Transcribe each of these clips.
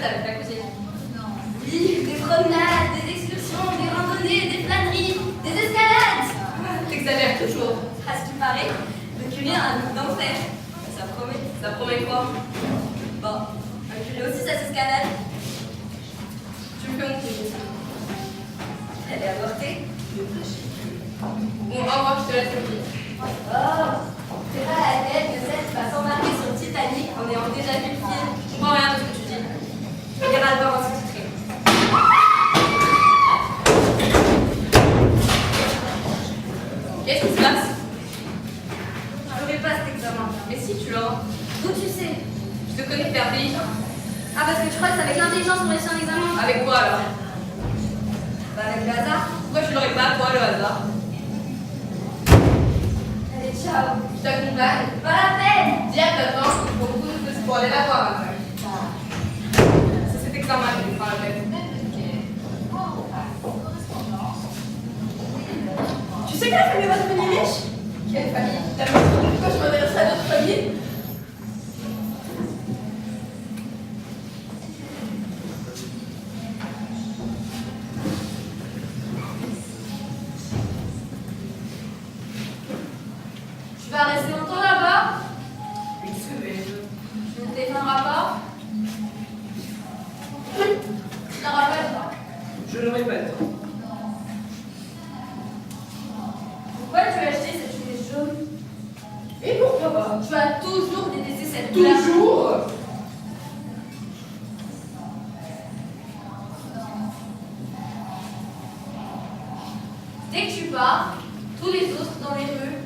avec ta cousine. Oui, des promenades, des excursions, des randonnées, des flâneries, des escalades. T'exagères toujours. À ce qui paraît, le curé a un look d'enfer. Ça promet. Ça promet quoi? Bon, un curé aussi, ça s'escalade. Tu me fais mon petit. Elle est avortée. Bon, au revoir, je te laisse le dire. Oh, c'est pas la tête de celle qui va s'embarquer sur le Titanic en ayant déjà vu le film. Je comprends rien de ce que tu dis. On ira le voir en sous-titré. Qu'est-ce qui se passe? Je n'aurai pas cet examen. Mais si, tu l'auras. D'où tu sais? Je te connais faire pays. Ah, parce que tu crois que c'est avec l'intelligence qu'on réussit un examen? Avec quoi alors? Bah, avec le hasard. Pourquoi je l'aurais pas, toi, le hasard? Allez, ciao. Je t'accompagne. Pas la peine. Dis à ta tante qu'il faut beaucoup de choses pour aller la voir après. C'est cet examen qui me fera la tête. Tu sais que la famille va devenir riche? Quelle famille? T'as pas trop pourquoi je m'adresserais à d'autres familles? Tu vas rester longtemps là-bas? Une semaine. Tu ne t'effondreras pas? Tu t'en rappelles pas? Je le répète. Pourquoi tu as acheté cette chemise jaune? Et pourquoi pas? Tu as toujours détesté cette couleur. Toujours? Dès que tu pars, tous les autres dans les rues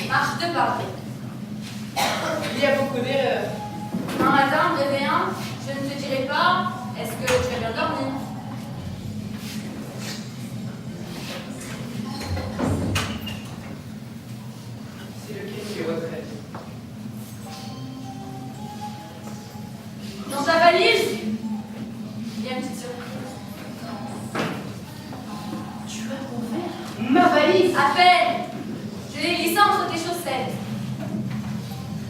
marchent deux par deux. Il y a beaucoup d'erreurs. Un matin, en me réveillant, je ne te dirai pas est-ce que tu as bien dormi? C'est lequel qui est retraite? Dans ta valise, il y a une petite surprise. Tu as ouvert ma valise? À peine, je l'ai glissée entre tes chaussettes.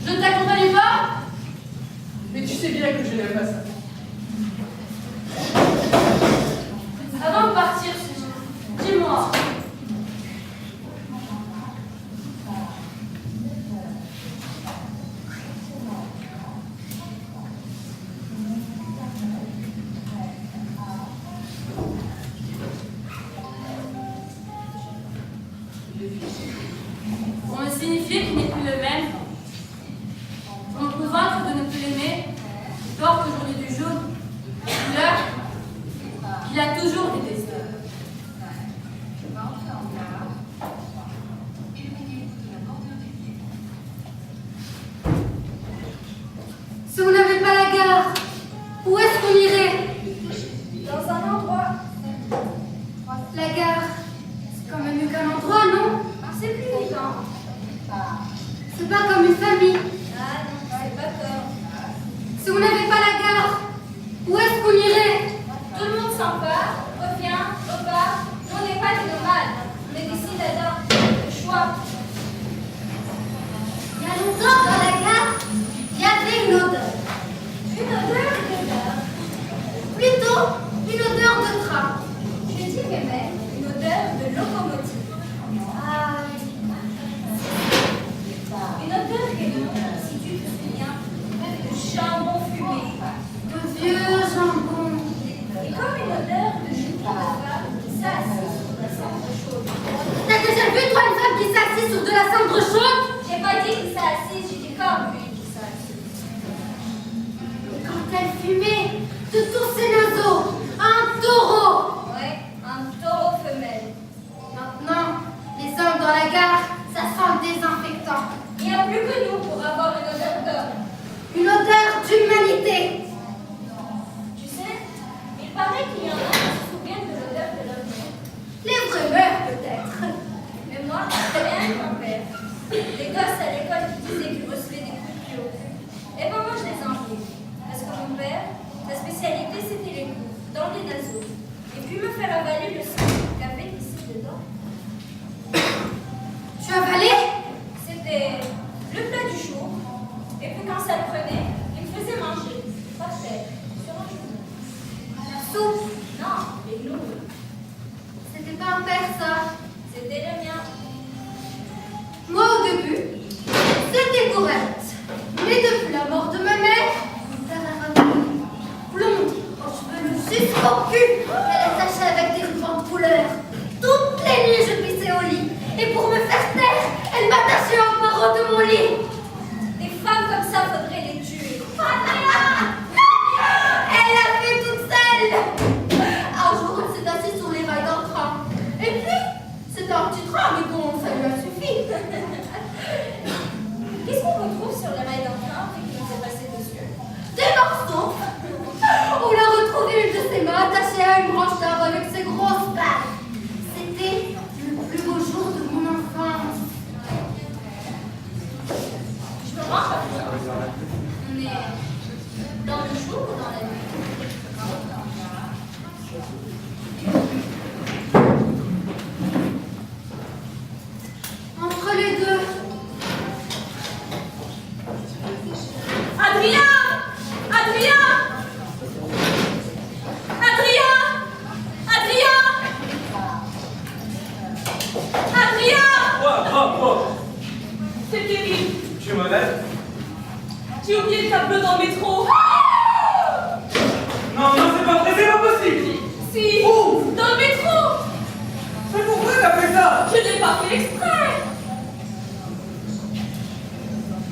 Je ne t'accompagne pas? Mais tu sais bien que je n'aime pas ça. Avant de partir, Suzy, dis-moi. Pour me signifier qu'il n'est plus le même, pour me convaincre de ne plus l'aimer, il porte aujourd'hui du On est dans le jour ou dans la nuit? Entre les deux. Adrien! Adrien! Adrien! Adrien! Adrien! Quoi? C'est terrible. Tu es malade? J'ai oublié le tableau dans le métro. Non, c'est pas vrai, c'est pas possible! Si. Où? Dans le métro. Mais pourquoi t'as fait ça? Je n'ai pas fait exprès.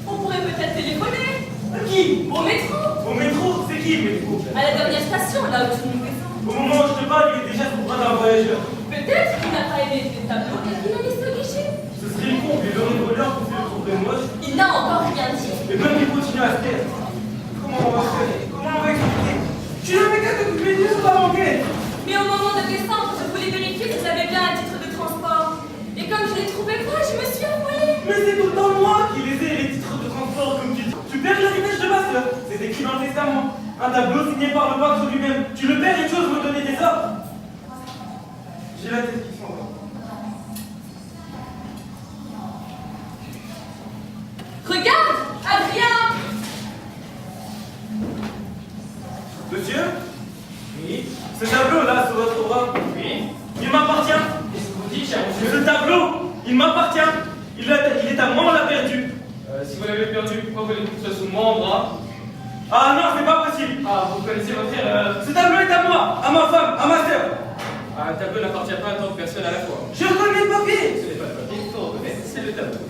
On pourrait peut-être téléphoner. À qui? Au métro. Au métro? C'est qui le métro? À la dernière station, là où tout le monde descend. Au moment où je te parle, il est déjà sur le bras d'un voyageur. Peut-être qu'il n'a pas aimé les tableaux et qu'il a laissé au guichet. Ce serait con, lui donner une voleur pour faire le tour de moche. Il n'a encore rien dit. Et même il continue à se taire. Comment on va faire? Comment on va expliquer? Tu n'avais qu'à t'occuper de sur ta banquette. Mais au moment de descendre, je voulais vérifier si j'avais bien un titre de transport. Et comme je l'ai trouvé pas, je me suis envoyée. Mais c'est tout le temps moi qui les ai, les titres de transport, comme tu dis. Tu perds l'héritage de ma sœur. C'est écrit dans le testament. Un tableau signé par le peintre lui-même. Tu le perds et tu oses me donner des ordres. J'ai la tête qui s'en va. Regarde, Adrien. Monsieur? Oui. Ce tableau-là sur votre bras? Oui. Il m'appartient. Qu'est-ce que vous dites, cher monsieur? Ce tableau, il m'appartient. Il est à moi, on l'a perdu. Si vous l'avez perdu, pourquoi vous l'avez pris sous mon bras? Ah non, c'est pas possible. Ah, vous connaissez votre erreur. Ce tableau est à moi, à ma femme, à ma sœur. Un tableau n'appartient pas à tant de personnes à la fois. Je reconnais le papier. Ce n'est pas le papier qu'il faut reconnaître, c'est le tableau.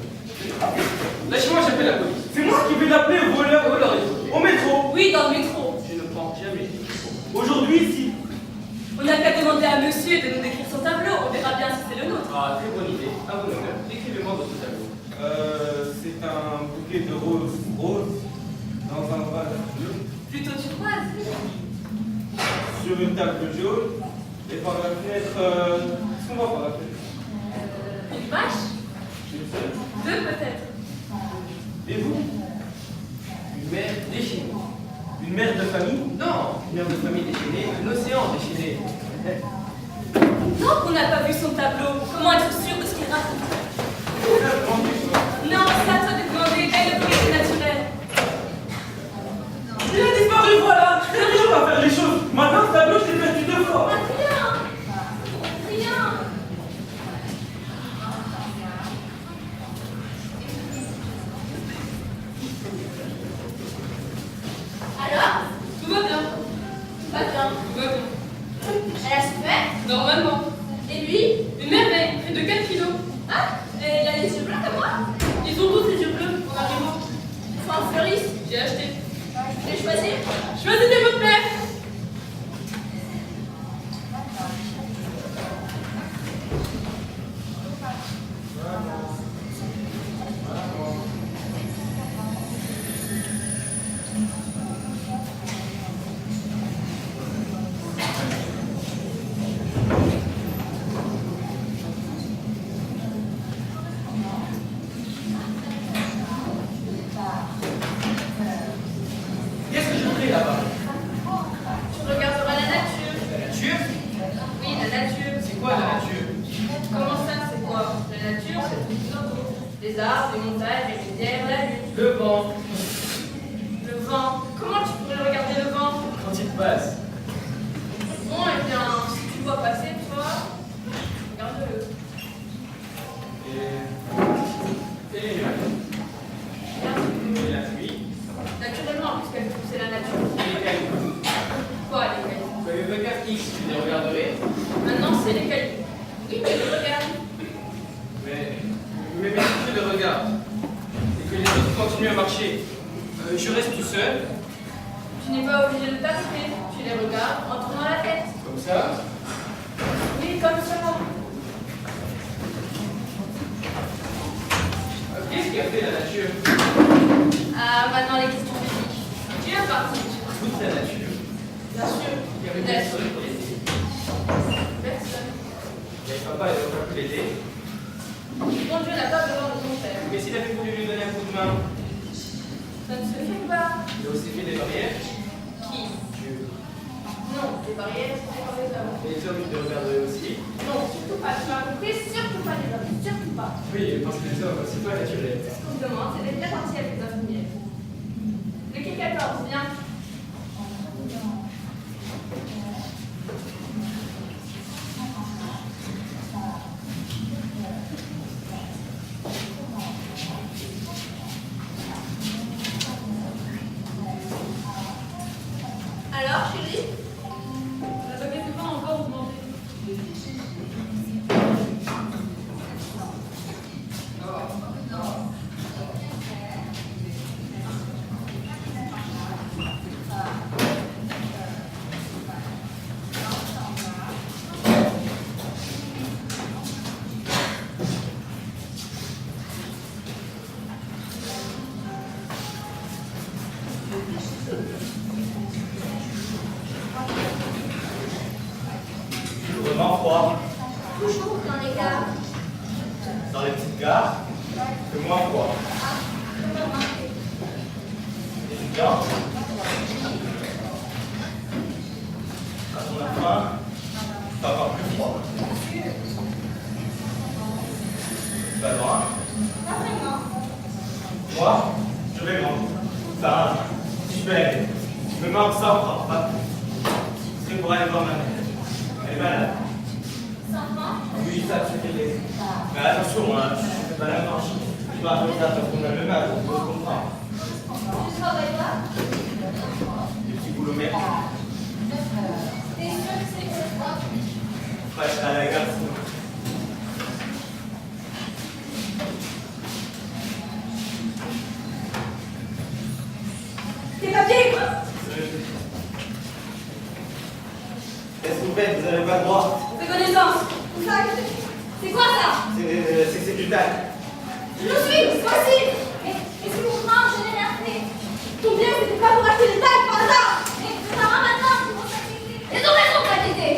Lâchez-moi, j'appelle la police. C'est moi qui vais l'appeler au voleur. Où l'aurez-vous? Au métro. Oui, dans le métro. Je ne prends jamais. Aujourd'hui, ici. On n'a qu'à demander à monsieur de nous décrire son tableau. On verra bien si c'est le nôtre. Ah, très bonne idée. À vos honneurs, décrivez-moi votre tableau. C'est un bouquet de roses dans un vase bleu, Plutôt turquoise. sur une table jaune, et par la fenêtre. Qu'est-ce qu'on voit par la fenêtre? Une vache. Une seule. Deux peut-être. Et vous? Une mère déchaînée. Une mère de famille? Non, une mère de famille déchaînée, un océan déchaîné. Non, on n'a pas vu son tableau. Comment être sûr de ce qu'il raconte? Non, c'est à toi de demander. Elle le vérité naturelle. Il a disparu, voilà! C'est lui qui va faire les choses. Maintenant, ce tableau, je l'ai perdu 2 fois. Adrien. Adrien. Alors? Tout va bien. Pas bien. Tout va bien. Elle a souffert? Normalement. Et lui? Une merveille. Près de 4 kilos. Ah? Et il a les yeux bleus comme moi? Ils ont tous les yeux bleus. On arrive. Faut un fleuriste. J'ai acheté. Je l'ai choisi? Choisissez votre mère. Qu'est-ce que je fais là-bas? Tu regarderas la nature. La nature? Oui, la nature. C'est quoi la nature? Comment ça, c'est quoi? La nature, c'est tout ce qui nous entoure. Les arbres, les montagnes, les rivières, la lune. Le vent. Le vent. Comment tu pourrais regarder le vent? Quand il passe. Bon, eh bien, si tu vois passer, toi, regarde-le. Et les nuages. Et la pluie. Naturellement, puisque c'est la nature. Et les cailloux. Quoi, les cailloux? Vous avez vu un X, vous les regarderez. Maintenant, c'est les cailloux. Oui, mais je regarde. Mais si je le regarde et que les autres continuent à marcher, je reste tout seul, Tu n'es pas obligé de t'arrêter. Tu les regardes en tournant la tête. comme ça. Oui, comme ça. Qu'est-ce qui a fait la nature? Ah, maintenant, les questions physiques. Tu es parti. Toute la nature. Bien sûr. Il y avait personne pour l'aider. Personne. Il y avait papa, il n'avait pas pu l'aider. Mon Dieu n'a pas besoin de ton père. Mais s'il avait voulu lui donner un coup de main, Ça ne se ne fume pas. Il a aussi fait des barrières. Qui? Dieu. Non, les barrières, c'est pour les hommes. Et les hommes, ils te regardaient aussi. Non, surtout pas, tu m'as compris, surtout pas les hommes, surtout pas. Oui, parce que les hommes, c'est pas naturel. Ce qu'on me demande, c'est d'être bien gentil avec les infirmières. Le qui 14, bien. Alors, chérie? La baguette de pain a encore augmenté. Vraiment froid. Toujours dans les gares. Dans les petites gares, c'est moins froid. Les étudiants, quand on a faim, c'est encore plus froid. Pas loin. Pas vraiment. Moi, je vais grand. Ça, si je peux aller. Je me manque ça encore, pas plus. Ce serait pour aller voir ma mère. Elle est malade. Oui, ça, c'est qu'elle est. Mais attention, hein, je fais pas la manche. Je dois arrêter ça parce qu'on a le mal, on peut comprendre. Tu travailles pas? Des petits boulots merde. T'es sûr que c'est pour toi? Ouais, je serai à la gare. Tes papiers, quoi? Qu'est-ce que vous faites? Vous n'avez pas le droit. Fais connaissance. Où ça? C'est quoi ça? C'est du tac. Je me suis, c'est facile. Mais si vous comprends, je n'ai rien fait. Ton bien, c'était pas pour acheter des tags par hasard. Mais ça va maintenant, c'est pour s'acquitter. Ils ont raison de t'acquitter.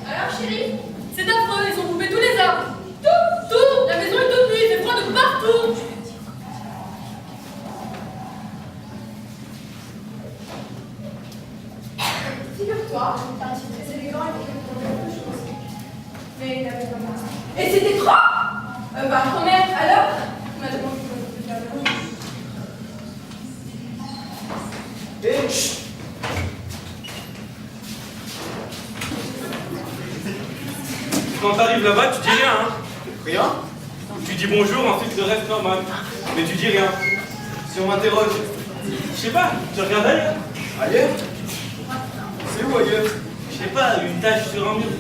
Alors, chérie? C'est affreux, ils ont coupé tous les arbres. Tout. La maison est toute nue, il fait froid de partout. Figure-toi, il paraît très élégant et qu'il a beaucoup de choses. Mais il n'avait pas moi. Et c'était trop. Bah, quand même, alors? On m'a demandé de faire le rouge. Et chut. Quand t'arrives là-bas, tu dis rien, hein. Rien? Tu dis bonjour, ensuite le reste normal. Mais tu dis rien. Si on m'interroge. Je sais pas, tu regardes ailleurs. Ailleurs? C'est où ailleurs? Je sais pas, une tache sur un mur.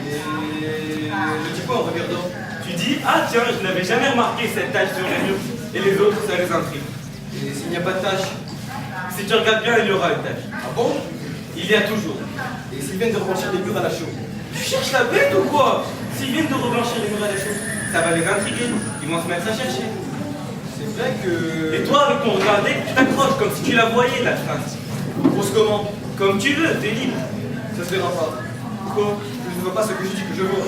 Et je dis quoi en regardant? Tu dis, ah tiens, je n'avais jamais remarqué cette tache sur le mur. Et les autres, ça les intrigue. Et s'il n'y a pas de tâche? Si tu regardes bien, il y aura une tache. Ah bon? Il y a toujours. Et s'ils viennent de reblanchir les murs à la chaux? Tu cherches la bête ou quoi? S'ils viennent de reblanchir les murs à la chaux, ça va les intriguer. Ils vont se mettre à chercher. C'est vrai que... Et toi, avec ton regard d'aigle, tu t'accroches comme si tu la voyais, la trace. Grosse comment? Comme tu veux, t'es libre. Ça se verra pas. Quoi? Je ne vois pas ce que je dis que je vois.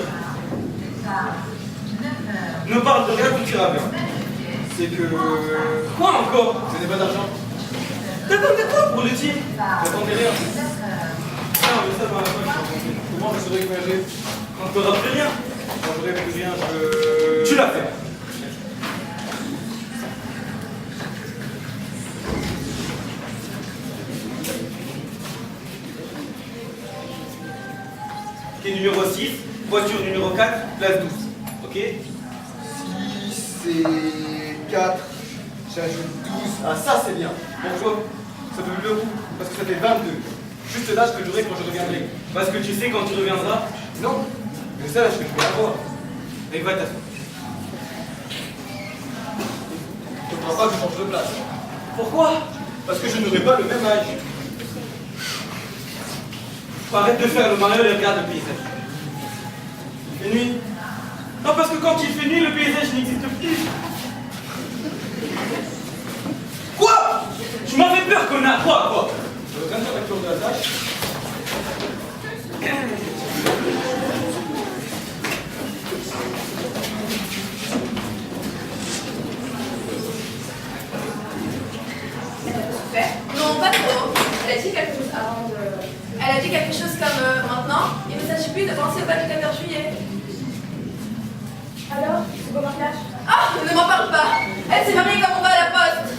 Ne parle de rien, tout ira bien. C'est que... Quoi encore? je n'ai pas d'argent. T'attendais quoi pour le dire? J'attendais rien. Non, mais ça va, Comment je serais imagé? quand t'auras plus rien. Quand j'aurais plus rien, je... Tu l'as fait. Quai numéro 6, voiture numéro 4, place 12. Ok? 6 et 4, j'ajoute 12. Ah, ça c'est bien. Pourquoi? Ça fait le roux, parce que ça fait 22. Juste l'âge que j'aurai quand je reviendrai. Parce que tu sais quand tu reviendras. Non, mais c'est l'âge que je vais avoir. Et va t'asseoir. Il ne faudra pas que je change de place. Pourquoi? Parce que je n'aurai pas le même âge. Arrête de faire le malheur et regarde le paysage. Et nuit? Non, parce que quand il fait nuit, le paysage n'existe plus. Quoi? Tu m'as fait peur, connard. Quoi? Je reviens sur la cure de la tâche. fait. Non, pas trop. Elle a dit quelque chose avant de... Elle a dit quelque chose comme maintenant, il ne s'agit plus de penser au pas du 14 juillet. Alors, c'est beau mariage? Ah, ne m'en parle pas. Elle s'est mariée comme on va à la poste.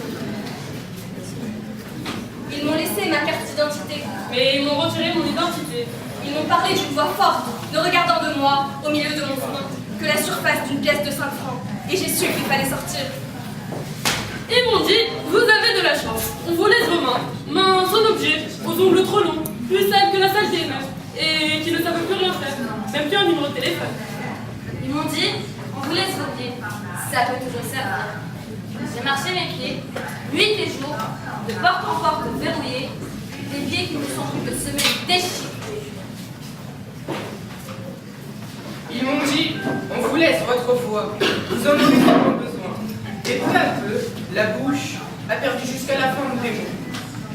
Ils m'ont laissé ma carte d'identité, mais ils m'ont retiré mon identité. Ils m'ont parlé d'une voix forte, ne regardant de moi, au milieu de mon front, que la surface d'une pièce de 5 francs. Et j'ai su qu'il fallait sortir. Ils m'ont dit, vous avez de la chance. On vous laisse vos mains sans objet, aux ongles trop longs, plus sales que la saleté même, et qui ne savent plus rien faire, même plus un numéro de téléphone. Ils m'ont dit, on vous laisse vos pieds. Ça peut toujours servir. J'ai marché mes pieds, nuit et jour, de porte en porte verrouillés, des pieds qui ne sont plus que semés déchirés. Ils m'ont dit, on vous laisse votre voix, vous en aurez vraiment besoin. Et peu à peu, la bouche a perdu jusqu'à la forme des mots,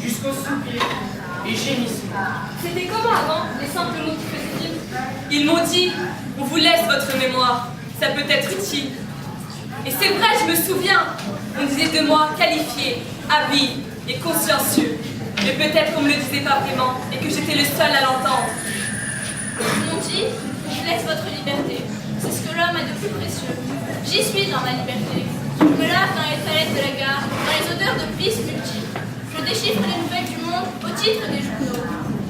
jusqu'au soupir et gémissement. C'était comment avant, les simples mots qui faisaient dire? Ils m'ont dit, on vous laisse votre mémoire, ça peut être utile. Et c'est vrai, je me souviens, on disait de moi qualifié, habile et consciencieux. Mais peut-être qu'on me le disait pas vraiment et que j'étais le seul à l'entendre. Ils m'ont dit, on vous laisse votre liberté. C'est ce que l'homme a de plus précieux. J'y suis dans ma liberté. Je me lave dans les toilettes de la gare, dans les odeurs de pisse multiples. Je déchiffre les nouvelles du monde au titre des journaux.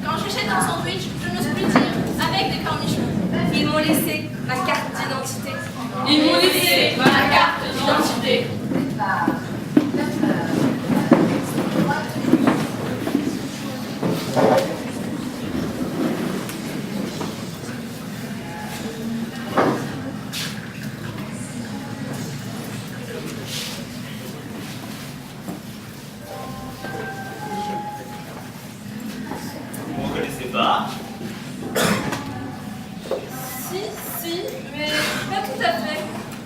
Quand j'achète un sandwich, je n'ose plus dire avec des cornichons. Ils m'ont laissé ma carte d'identité. Ils m'ont laissé ma carte d'identité. Vous ne connaissez pas? Si, mais pas tout à fait.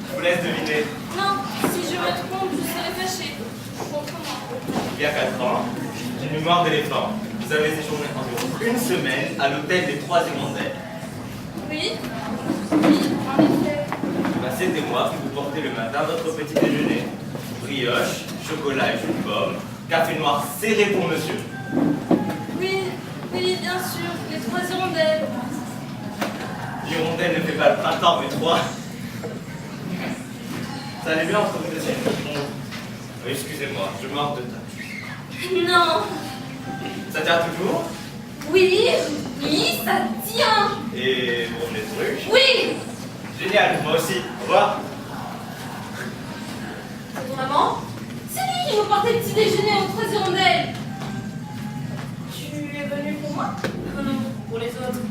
Je vous laisse deviner. Non, si je me trompe, je serai fâchée. Contre moi. Il y a 4 ans, j'ai une mémoire d'éléphant. Vous avez séjourné environ une semaine à l'hôtel des Trois Hirondelles. Oui, en effet. Ben, c'était moi qui vous portais le matin votre petit déjeuner. Brioche, chocolat et jus de pomme, café noir serré pour monsieur. Oui, bien sûr, les 3 hirondelles. L'hirondelle ne fait pas le printemps, mais 3. Ça allait bien entre vous deux? Oui, excusez-moi, je manque de temps. Non. Ça tient toujours? Oui, ça tient. Et vous revenez de trucs? Oui. Génial, moi aussi. Au revoir. C'est ton maman? C'est lui qui me portait le petit déjeuner aux 3 hirondelles. Tu es venu pour moi? Non, pour les autres.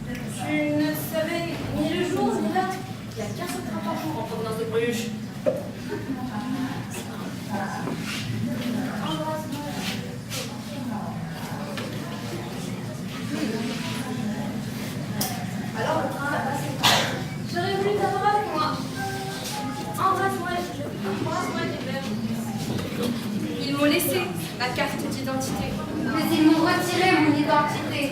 Tu ne savais ni le jour ni l'heure. Il y a 15 heures par jour en provenance de Bruges. Alors le train va passer. J'aurais voulu t'avoir avec moi. Embrasse-moi, je t'aime. Ils m'ont laissé ma carte d'identité. Mais ils m'ont retiré mon identité.